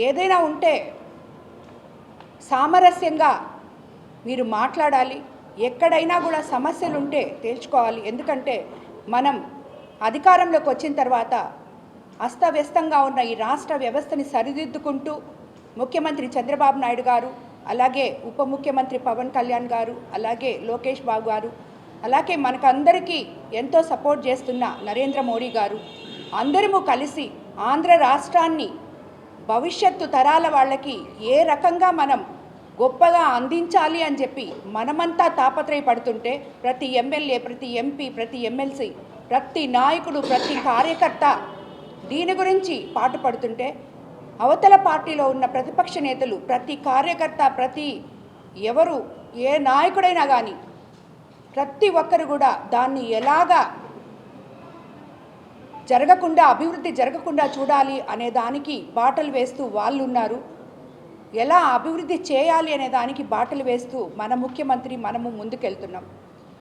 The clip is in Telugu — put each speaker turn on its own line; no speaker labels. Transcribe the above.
ఏదైనా ఉంటే సామరస్యంగా మీరు మాట్లాడాలి. ఎక్కడైనా కూడా సమస్యలు ఉంటే తేల్చుకోవాలి. ఎందుకంటే మనం అధికారంలోకి వచ్చిన తర్వాత అస్తవ్యస్తంగా ఉన్న ఈ రాష్ట్ర వ్యవస్థని సరిదిద్దుకుంటూ ముఖ్యమంత్రి చంద్రబాబు నాయుడు గారు, అలాగే ఉప ముఖ్యమంత్రి పవన్ కళ్యాణ్ గారు, అలాగే లోకేష్ బాబు గారు, అలాగే మనకందరికీ ఎంతో సపోర్ట్ చేస్తున్న నరేంద్ర మోడీ గారు అందరము కలిసి ఆంధ్ర రాష్ట్రాన్ని భవిష్యత్తు తరాల వాళ్ళకి ఏ రకంగా మనం గొప్పగా అందించాలి అని చెప్పి మనమంతా తాపత్రయపడుతుంటే ప్రతి ఎమ్మెల్యే, ప్రతి ఎంపీ, ప్రతి ఎమ్మెల్సీ, ప్రతి నాయకుడు, ప్రతి కార్యకర్త దీని గురించి పాటుపడుతుంటే అవతల పార్టీలో ఉన్న ప్రతిపక్ష నేతలు, ప్రతి కార్యకర్త, ప్రతి ఎవరు ఏ నాయకుడైనా కానీ ప్రతి ఒక్కరు కూడా దాన్ని ఎలాగా జరగకుండా, అభివృద్ధి జరగకుండా చూడాలి అనే దానికి బాటలు వేస్తూ వాళ్ళు ఉన్నారు. ఎలా అభివృద్ధి చేయాలి అనే దానికి బాటలు వేస్తూ మన ముఖ్యమంత్రి మనము ముందుకెళ్తున్నాం.